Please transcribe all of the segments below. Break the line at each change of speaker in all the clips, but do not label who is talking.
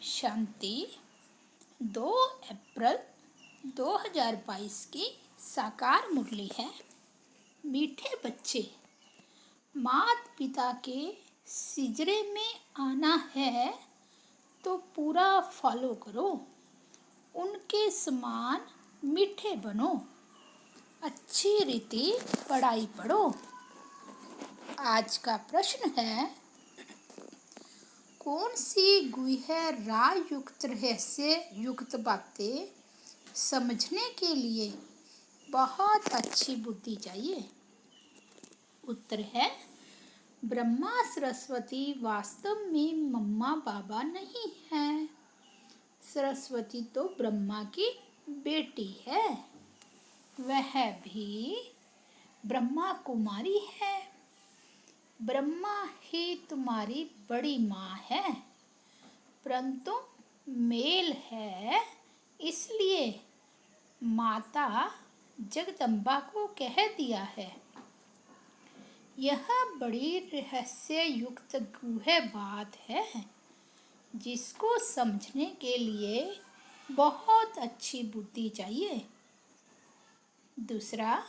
शांति 2 अप्रैल 2022 की साकार मुरली है। मीठे बच्चे, माता पिता के सिजरे में आना है तो पूरा फॉलो करो, उनके समान मीठे बनो, अच्छी रीति पढ़ाई पढ़ो। आज का प्रश्न है, कौन सी गुह्य राय युक्त रहस्य युक्त बातें समझने के लिए बहुत अच्छी बुद्धि चाहिए? उत्तर है, ब्रह्मा सरस्वती वास्तव में मम्मा बाबा नहीं है। सरस्वती तो ब्रह्मा की बेटी है, वह भी ब्रह्मा कुमारी है। ब्रह्मा ही तुम्हारी बड़ी माँ है, परंतु मेल है, इसलिए माता जगदम्बा को कह दिया है। यह बड़ी रहस्य युक्त गुह्य बात है, जिसको समझने के लिए बहुत अच्छी बुद्धि चाहिए। दूसरा,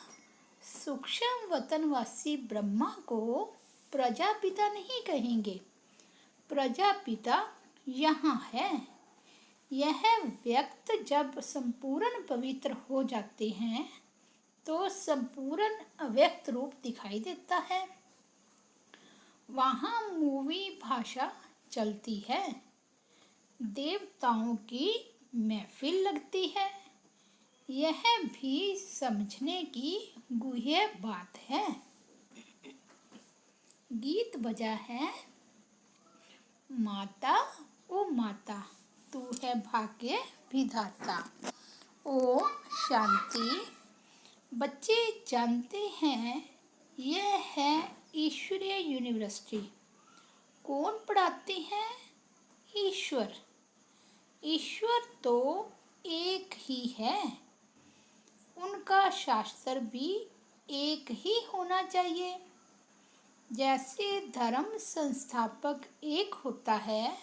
सूक्ष्म वतनवासी ब्रह्मा को प्रजापिता नहीं कहेंगे। प्रजापिता यहाँ है। यह व्यक्त जब संपूर्ण पवित्र हो जाते हैं तो संपूर्ण अव्यक्त रूप दिखाई देता है। वहाँ मूवी भाषा चलती है, देवताओं की महफिल लगती है। यह भी समझने की गुह्य बात है। गीत बजा है, माता ओ माता तू है भाग्य विधाता। ओम शांति। बच्चे जानते हैं, यह है ईश्वरीय यूनिवर्सिटी। कौन पढ़ाते हैं? ईश्वर। ईश्वर तो एक ही है, उनका शास्त्र भी एक ही होना चाहिए। जैसे धर्म संस्थापक एक होता है,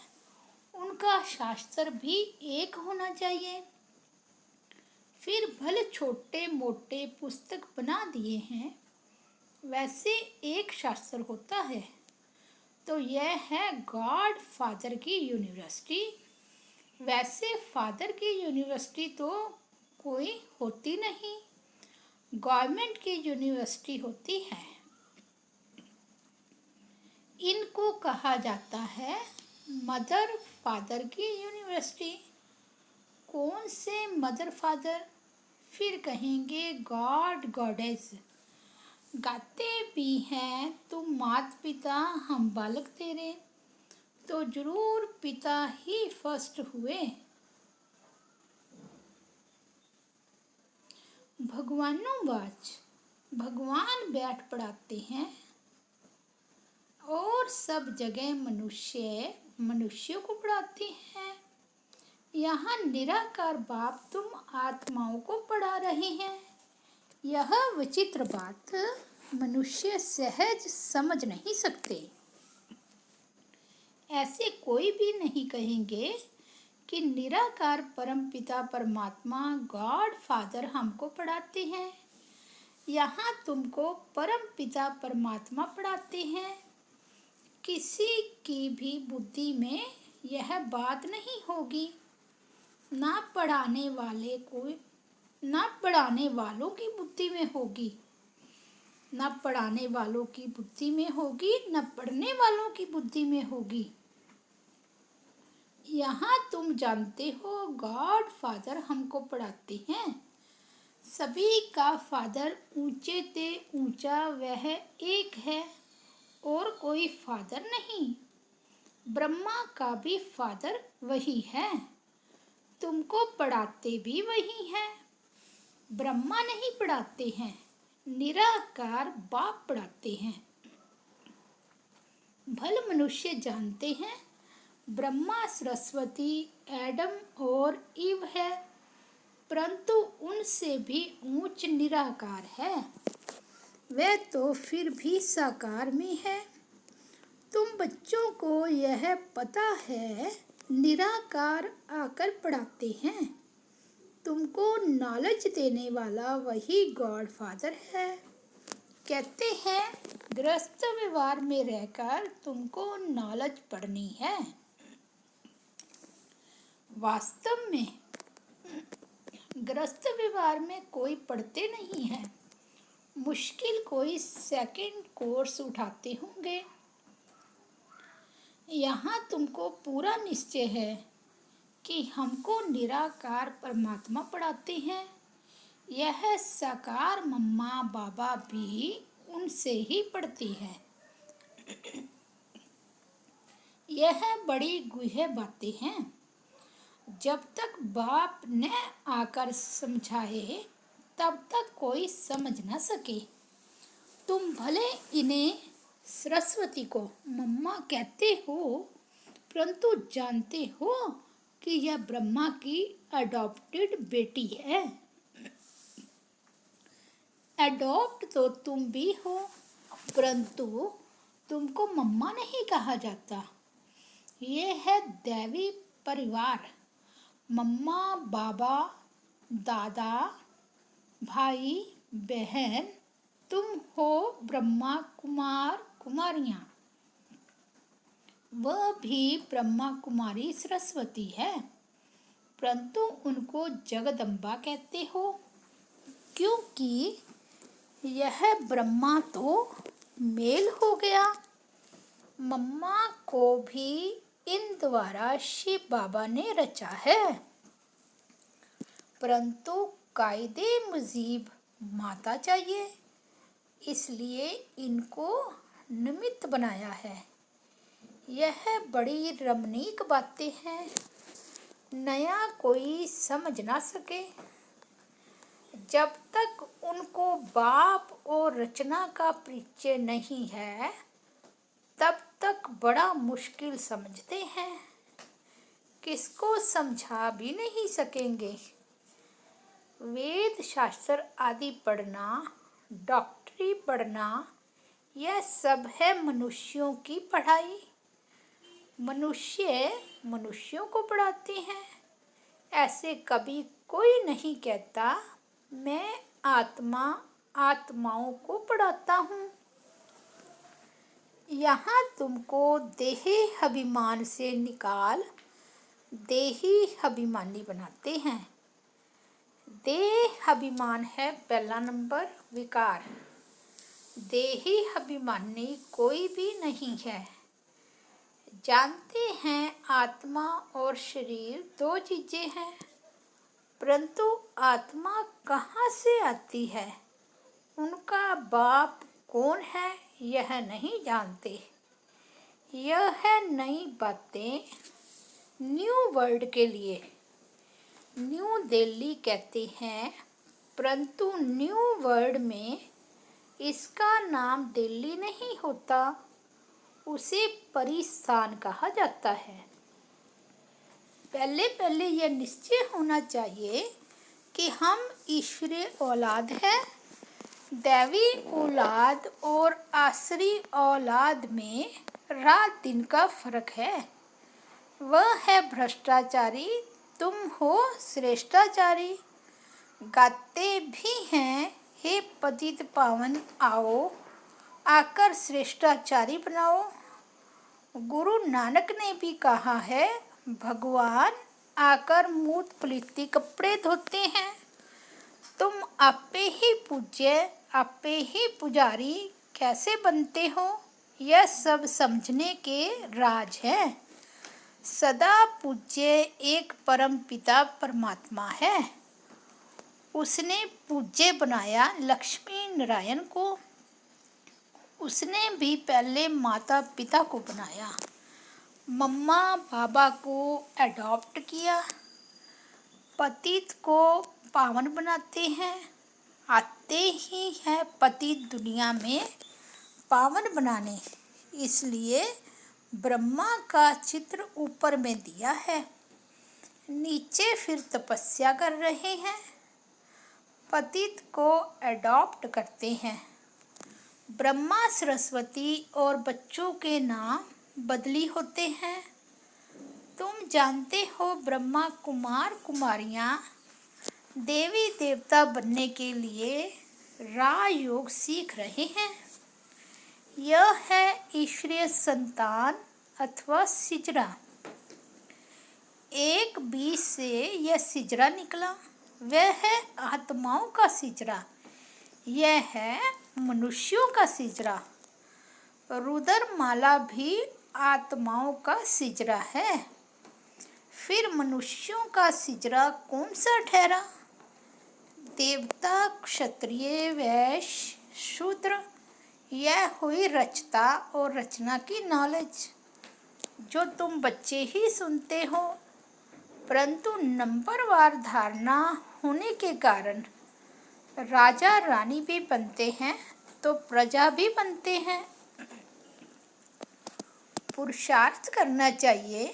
उनका शास्त्र भी एक होना चाहिए। फिर भले छोटे मोटे पुस्तक बना दिए हैं, वैसे एक शास्त्र होता है। तो यह है गॉड फादर की यूनिवर्सिटी। वैसे फादर की यूनिवर्सिटी तो कोई होती नहीं, गवर्नमेंट की यूनिवर्सिटी होती है। इनको कहा जाता है मदर फादर की यूनिवर्सिटी। कौन से मदर फादर? फिर कहेंगे गॉड गॉडेस। गाते भी हैं, तुम माता पिता हम बालक तेरे, तो जरूर पिता ही फर्स्ट हुए। भगवानुवाच, भगवान बैठ पढ़ाते हैं और सब जगह मनुष्यों को पढ़ाते हैं। यहाँ निराकार बाप तुम आत्माओं को पढ़ा रहे हैं। यह विचित्र बात मनुष्य सहज समझ नहीं सकते। ऐसे कोई भी नहीं कहेंगे कि निराकार परम पिता परमात्मा गॉड फादर हमको पढ़ाते हैं। यहाँ तुमको परम पिता परमात्मा पढ़ाते हैं। किसी की भी बुद्धि में यह बात नहीं होगी। ना पढ़ाने वालों की बुद्धि में होगी, ना पढ़ाने वालों की बुद्धि में होगी, ना पढ़ने वालों की बुद्धि में होगी। यहाँ तुम जानते हो गॉड फादर हमको पढ़ाते हैं। सभी का फादर ऊंचे ते ऊंचा वह एक है और कोई फादर नहीं। ब्रह्मा का भी फादर वही है, तुमको पढ़ाते भी वही है। ब्रह्मा नहीं पढ़ाते हैं, निराकार बाप पढ़ाते हैं। भल मनुष्य जानते हैं, ब्रह्मा सरस्वती एडम और ईव है, परंतु उनसे भी ऊंच निराकार है। वह तो फिर भी साकार में है। तुम बच्चों को यह पता है निराकार आकर पढ़ाते हैं। तुमको नॉलेज देने वाला वही गॉड फादर है। कहते हैं गृहस्थ व्यवहार में रहकर तुमको नॉलेज पढ़नी है। वास्तव में गृहस्थ व्यवहार में कोई पढ़ते नहीं है। मुश्किल कोई सेकंड कोर्स उठाते होंगे। यहाँ तुमको पूरा निश्चय है कि हमको निराकार परमात्मा पढ़ाते हैं। यह साकार मम्मा बाबा भी उनसे ही पढ़ती है। यह बड़ी गुह्य बातें हैं। जब तक बाप न आकर समझाए तब तक कोई समझ न सके। तुम भले इन्हें सरस्वती को मम्मा कहते हो, परंतु जानते हो कि यह ब्रह्मा की अडॉप्टेड बेटी है। अडॉप्ट तो तुम भी हो, परंतु तुमको मम्मा नहीं कहा जाता। ये है दैवी परिवार। मम्मा बाबा दादा भाई बहन, तुम हो ब्रह्मा कुमार कुमारियाँ। वह भी ब्रह्मा कुमारी सरस्वती है, परंतु उनको जगदम्बा कहते हो, क्योंकि यह ब्रह्मा तो मेल हो गया। मम्मा को भी इन द्वारा शिव बाबा ने रचा है, परंतु कायदे मुजीब माता चाहिए, इसलिए इनको निमित्त बनाया है। यह बड़ी रमणीक बातें हैं, नया कोई समझ ना सके। जब तक उनको बाप और रचना का परिचय नहीं है तब तक बड़ा मुश्किल समझते हैं। किसको समझा भी नहीं सकेंगे। वेद शास्त्र आदि पढ़ना, डॉक्टरी पढ़ना, यह सब है मनुष्यों की पढ़ाई। मनुष्य मनुष्यों को पढ़ाते हैं। ऐसे कभी कोई नहीं कहता मैं आत्मा आत्माओं को पढ़ाता हूँ। यहाँ तुमको देही अभिमान से निकाल देही अभिमानी बनाते हैं। देह अभिमान है पहला नंबर विकार। देही अभिमानी कोई भी नहीं है। जानते हैं आत्मा और शरीर दो चीजें हैं, परंतु आत्मा कहाँ से आती है, उनका बाप कौन है, यह नहीं जानते। यह है नई बातें न्यू वर्ल्ड के लिए। न्यू दिल्ली कहते हैं, परंतु न्यू वर्ल्ड में इसका नाम दिल्ली नहीं होता, उसे परिस्थान कहा जाता है। पहले यह निश्चय होना चाहिए कि हम ईश्वरीय औलाद हैं। दैवी औलाद और आसरी औलाद में रात दिन का फर्क है। वह है भ्रष्टाचारी, तुम हो श्रेष्ठाचारी। गाते भी हैं हे पतित पावन आओ, आकर श्रेष्ठाचारी बनाओ। गुरु नानक ने भी कहा है भगवान आकर मूत पलीती कपड़े धोते हैं। तुम आपे ही पूज्य आपे ही पुजारी कैसे बनते हो, यह सब समझने के राज है। सदा पूज्य एक परम पिता परमात्मा है। उसने पूज्य बनाया लक्ष्मी नारायण को। उसने भी पहले माता पिता को बनाया, मम्मा बाबा को अडॉप्ट किया। पतित को पावन बनाते हैं। आते ही है पतित दुनिया में पावन बनाने, इसलिए ब्रह्मा का चित्र ऊपर में दिया है, नीचे फिर तपस्या कर रहे हैं। पतित को अडॉप्ट करते हैं। ब्रह्मा सरस्वती और बच्चों के नाम बदली होते हैं। तुम जानते हो ब्रह्मा कुमार कुमारियाँ देवी देवता बनने के लिए राजयोग सीख रहे हैं। यह है ईश्वरीय संतान अथवा सिजरा। एक बीज से यह सिजरा निकला, वह है आत्माओं का सिजरा। यह है मनुष्यों का सिजरा। रुद्रमाला भी आत्माओं का सिजरा है। फिर मनुष्यों का सिजरा कौन सा ठहरा? देवता, क्षत्रिय, वैश्य, शूद्र। यह हुई रचता और रचना की नॉलेज, जो तुम बच्चे ही सुनते हो, परंतु नंबरवार धारणा होने के कारण राजा रानी भी बनते हैं तो प्रजा भी बनते हैं। पुरुषार्थ करना चाहिए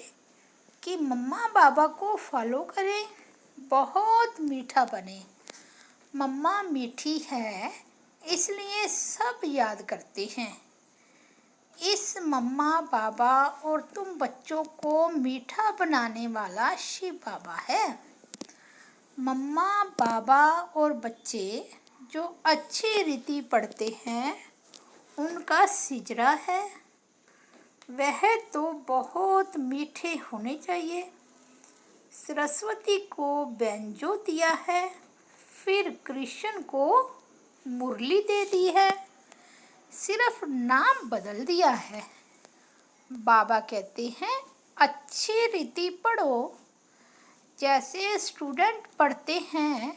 कि मम्मा बाबा को फॉलो करें, बहुत मीठा बने। मम्मा मीठी है इसलिए सब याद करते हैं। इस मम्मा बाबा और तुम बच्चों को मीठा बनाने वाला शिव बाबा है। मम्मा बाबा और बच्चे जो अच्छी रीति पढ़ते हैं उनका सिजरा है, वह तो बहुत मीठे होने चाहिए। सरस्वती को बैंजो दिया है, फिर कृष्ण को मुरली दे दी है, सिर्फ नाम बदल दिया है। बाबा कहते हैं अच्छी रीति पढ़ो। जैसे स्टूडेंट पढ़ते हैं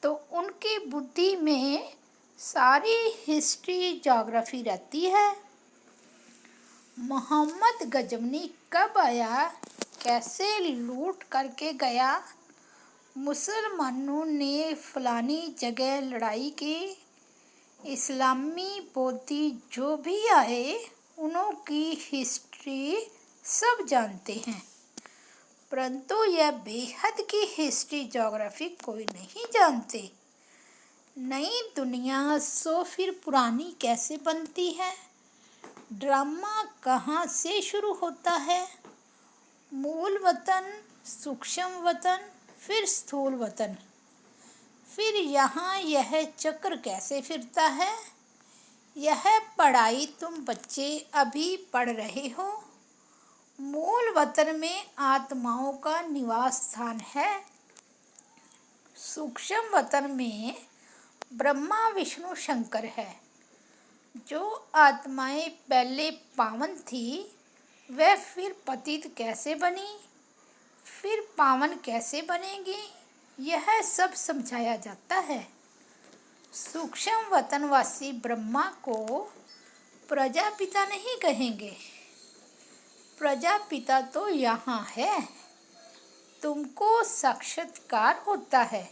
तो उनकी बुद्धि में सारी हिस्ट्री, ज्योग्राफी रहती है। मोहम्मद गजनवी कब आया, कैसे लूट करके गया, मुसलमानों ने फलानी जगह लड़ाई की, इस्लामी बौद्धी जो भी आए उनकी हिस्ट्री सब जानते हैं, परंतु यह बेहद की हिस्ट्री, ज्योग्राफी कोई नहीं जानते। नई दुनिया सो फिर पुरानी कैसे बनती है? ड्रामा कहाँ से शुरू होता है? मूल वतन, सूक्ष्म वतन, फिर स्थूल वतन, फिर यहाँ यह चक्र कैसे फिरता है? यह पढ़ाई तुम बच्चे अभी पढ़ रहे हो। मूल वतन में आत्माओं का निवास स्थान है। सूक्ष्म वतन में ब्रह्मा विष्णु शंकर है। जो आत्माएं पहले पावन थी वह फिर पतित कैसे बनी, फिर पावन कैसे बनेगी, यह सब समझाया जाता है। सूक्ष्म वतनवासी ब्रह्मा को प्रजापिता नहीं कहेंगे। प्रजापिता तो यहाँ है, तुमको साक्षात्कार होता है।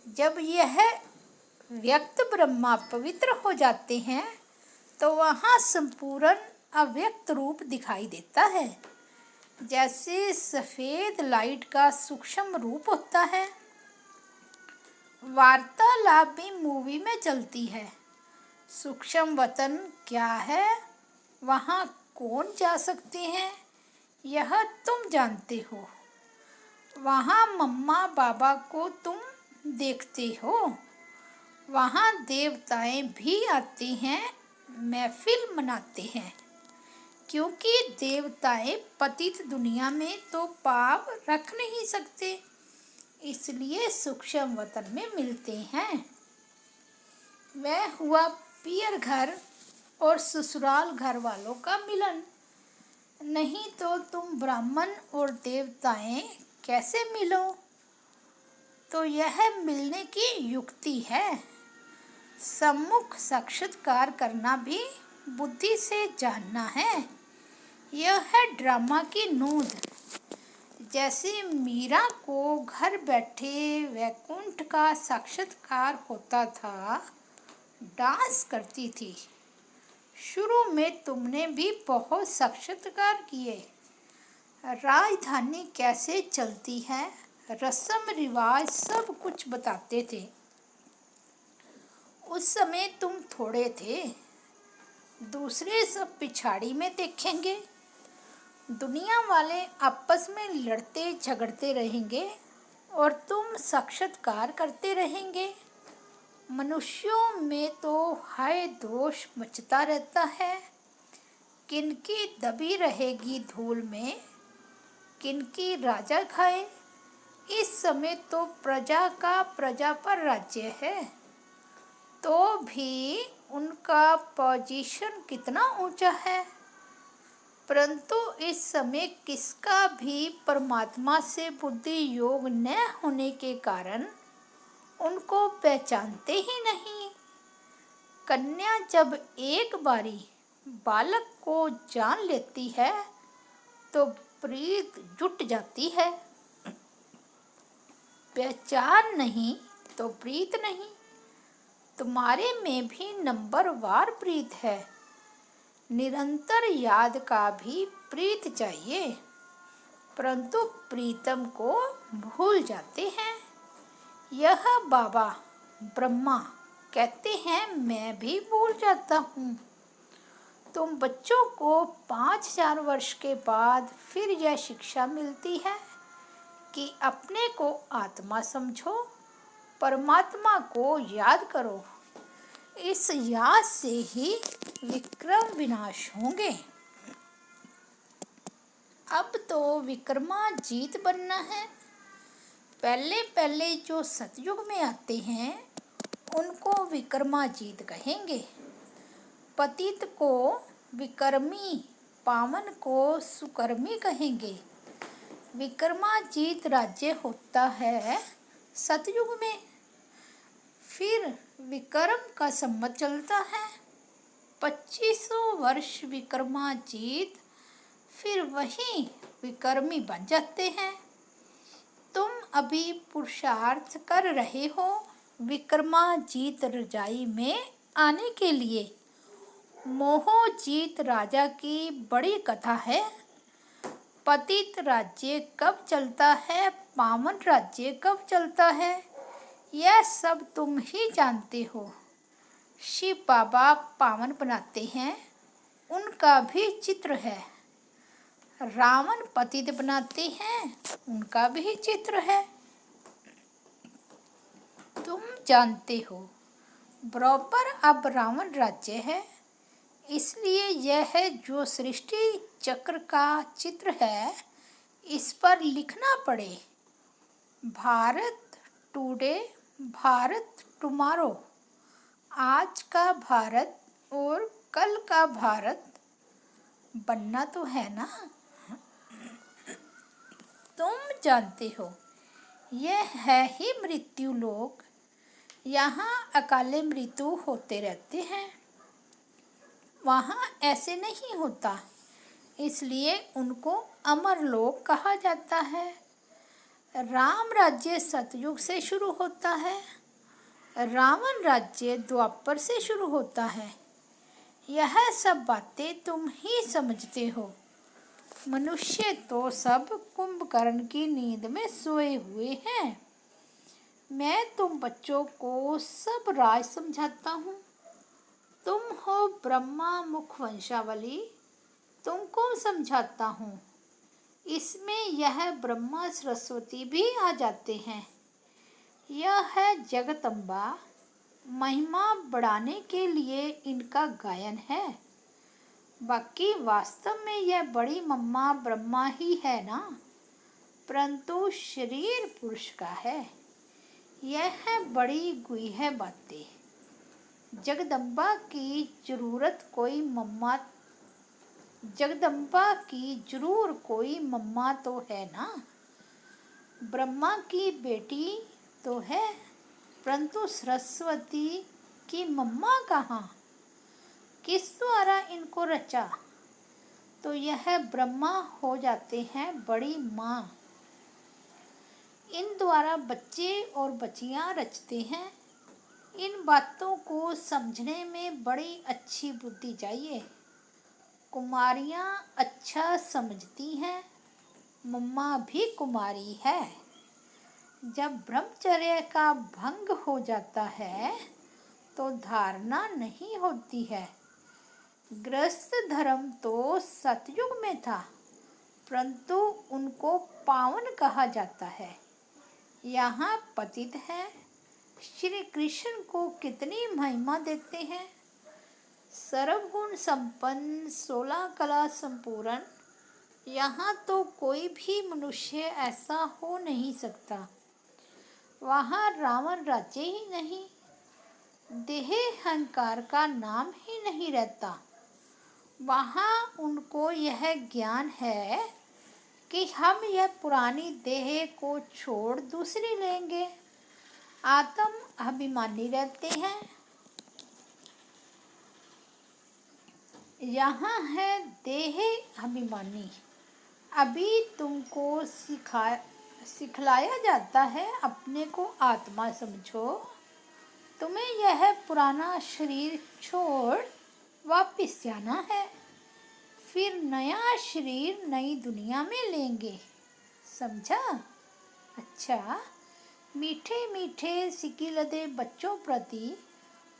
जब यह व्यक्त ब्रह्मा पवित्र हो जाते हैं तो वहाँ संपूर्ण अव्यक्त रूप दिखाई देता है। जैसे सफ़ेद लाइट का सूक्ष्म रूप होता है। वार्तालाप भी मूवी में चलती है। सूक्ष्म वतन क्या है, वहाँ कौन जा सकते हैं, यह तुम जानते हो। वहाँ मम्मा बाबा को तुम देखते हो। वहाँ देवताएं भी आते हैं, महफिल मनाते हैं, क्योंकि देवताएं पतित दुनिया में तो पाव रख नहीं सकते, इसलिए सूक्ष्म वतन में मिलते हैं। वह हुआ पियर घर और ससुराल घर वालों का मिलन। नहीं तो तुम ब्राह्मण और देवताएं कैसे मिलो? तो यह मिलने की युक्ति है। सम्मुख साक्षात्कार करना भी बुद्धि से जानना है। यह है ड्रामा की नोंद। जैसे मीरा को घर बैठे वैकुंठ का साक्षात्कार होता था, डांस करती थी। शुरू में तुमने भी बहुत साक्षात्कार किए। राजधानी कैसे चलती है, रस्म रिवाज सब कुछ बताते थे। उस समय तुम थोड़े थे, दूसरे सब पिछाड़ी में देखेंगे। दुनिया वाले आपस में लड़ते झगड़ते रहेंगे और तुम साक्षात्कार करते रहेंगे। मनुष्यों में तो हाय दोष मचता रहता है। किनकी दबी रहेगी धूल में, किनकी राजा खाए। इस समय तो प्रजा का प्रजा पर राज्य है, तो भी उनका पोजीशन कितना ऊंचा है। परंतु इस समय किसका भी परमात्मा से बुद्धि योग न होने के कारण उनको पहचानते ही नहीं। कन्या जब एक बारी बालक को जान लेती है तो प्रीत जुट जाती है। पहचान नहीं तो प्रीत नहीं। तुम्हारे में भी नंबरवार प्रीत है। निरंतर याद का भी प्रीत चाहिए, परंतु प्रीतम को भूल जाते हैं। यह बाबा ब्रह्मा कहते हैं, मैं भी भूल जाता हूँ। तुम बच्चों को 5000 वर्ष के बाद फिर यह शिक्षा मिलती है कि अपने को आत्मा समझो, परमात्मा को याद करो। इस याद से ही विक्रम विनाश होंगे। अब तो विक्रमाजीत बनना है। पहले पहले जो सतयुग में आते हैं उनको विक्रमाजीत कहेंगे। पतित को विक्रमी, पावन को सुकर्मी कहेंगे। विक्रमाजीत राज्य होता है सतयुग में। फिर विक्रम का संवत चलता है 2500 वर्ष विक्रमाजीत, फिर वही विक्रमी बन जाते हैं। तुम अभी पुरुषार्थ कर रहे हो विक्रमाजीत रजाई में आने के लिए। मोहजीत राजा की बड़ी कथा है। पतित राज्य कब चलता है, पावन राज्य कब चलता है, यह सब तुम ही जानते हो। शिव बाबा पावन बनाते हैं, उनका भी चित्र है। रावण पतित बनाते हैं, उनका भी चित्र है। तुम जानते हो बराबर अब रावण राज्य है, इसलिए यह जो सृष्टि चक्र का चित्र है इस पर लिखना पड़े। Bharat today, Bharat tomorrow. आज का भारत और कल का भारत बनना तो है ना। तुम जानते हो यह है ही मृत्यु लोक। यहाँ अकाले मृत्यु होते रहते हैं, वहाँ ऐसे नहीं होता, इसलिए उनको अमर लोक कहा जाता है। राम राज्य सतयुग से शुरू होता है, रावण राज्य द्वापर से शुरू होता है। यह सब बातें तुम ही समझते हो। मनुष्य तो सब कुंभकर्ण की नींद में सोए हुए हैं। मैं तुम बच्चों को सब राज समझाता हूँ। तुम हो ब्रह्मा मुख वंशावली, तुमको समझाता हूँ। इसमें यह ब्रह्मा सरस्वती भी आ जाते हैं। यह है जगदम्बा, महिमा बढ़ाने के लिए इनका गायन है। बाकी वास्तव में यह बड़ी मम्मा ब्रह्मा ही है ना, परंतु शरीर पुरुष का है। यह है बड़ी गुह्य बातें। जगदम्बा की जरूरत कोई मम्मा, जगदम्बा की जरूर कोई मम्मा तो है ना। ब्रह्मा की बेटी तो है, परंतु सरस्वती की मम्मा कहाँ, किस द्वारा इनको रचा, तो यह ब्रह्मा हो जाते हैं बड़ी माँ। इन द्वारा बच्चे और बच्चियाँ रचते हैं। इन बातों को समझने में बड़ी अच्छी बुद्धि चाहिए। कुमारियाँ अच्छा समझती हैं, मम्मा भी कुमारी है। जब ब्रह्मचर्य का भंग हो जाता है तो धारणा नहीं होती है। गृहस्थ धर्म तो सतयुग में था, परंतु उनको पावन कहा जाता है। यहाँ पतित है। श्री कृष्ण को कितनी महिमा देते हैं। सर्वगुण संपन्न 16 कला संपूर्ण, यहाँ तो कोई भी मनुष्य ऐसा हो नहीं सकता। वहाँ रावण राज्य ही नहीं, देह अहंकार का नाम ही नहीं रहता। वहाँ उनको यह ज्ञान है कि हम यह पुरानी देह को छोड़ दूसरी लेंगे। आत्म अभिमानी रहते हैं। यहाँ है देह अभिमानी। अभी तुमको सिखलाया जाता है अपने को आत्मा समझो। तुम्हें यह पुराना शरीर छोड़ वापिस जाना है, फिर नया शरीर नई दुनिया में लेंगे। समझा? अच्छा, मीठे मीठे सिकिलदे बच्चों प्रति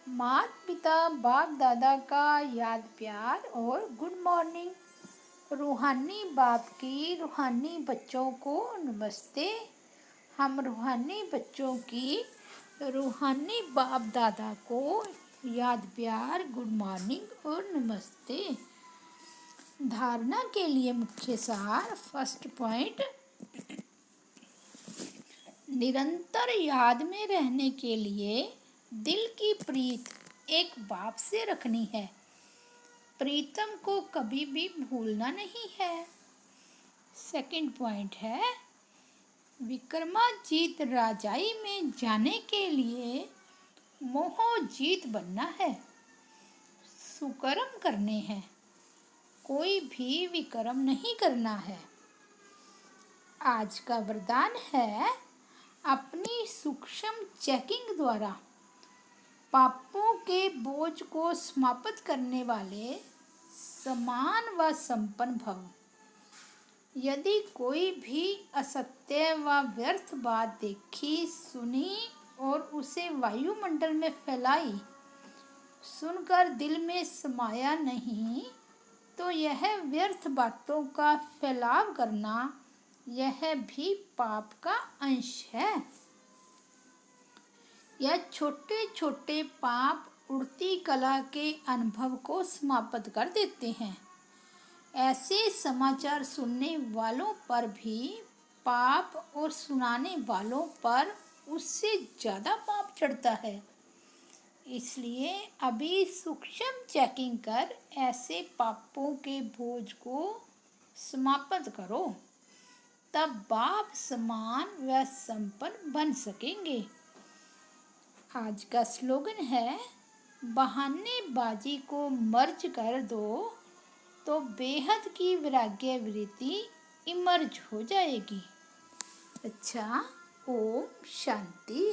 माता पिता बाप दादा का याद प्यार और गुड मॉर्निंग। रूहानी बाप की रूहानी बच्चों को नमस्ते। हम रूहानी बच्चों की रूहानी बाप दादा को याद प्यार, गुड मॉर्निंग और नमस्ते। धारणा के लिए मुख्य सार। फर्स्ट पॉइंट, निरंतर याद में रहने के लिए दिल की प्रीत एक बाप से रखनी है। प्रीतम को कभी भी भूलना नहीं है। सेकंड पॉइंट है, विक्रमाजीत राजाई में जाने के लिए मोहजीत बनना है। सुकर्म करने हैं, कोई भी विकर्म नहीं करना है। आज का वरदान है, अपनी सूक्ष्म चेकिंग द्वारा पापों के बोझ को समाप्त करने वाले समान व संपन्न भव। यदि कोई भी असत्य व व्यर्थ बात देखी, सुनी और उसे वायुमंडल में फैलाई, सुनकर दिल में समाया नहीं, तो यह व्यर्थ बातों का फैलाव करना, यह भी पाप का अंश है। यह छोटे छोटे पाप उड़ती कला के अनुभव को समाप्त कर देते हैं। ऐसे समाचार सुनने वालों पर भी पाप और सुनाने वालों पर उससे ज़्यादा पाप चढ़ता है। इसलिए अभी सूक्ष्म चेकिंग कर ऐसे पापों के बोझ को समाप्त करो, तब बाप समान व संपन्न बन सकेंगे। आज का स्लोगन है, बहानेबाजी को मर्ज कर दो तो बेहद की वैराग्य वृत्ति इमर्ज हो जाएगी। अच्छा, ओम शांति।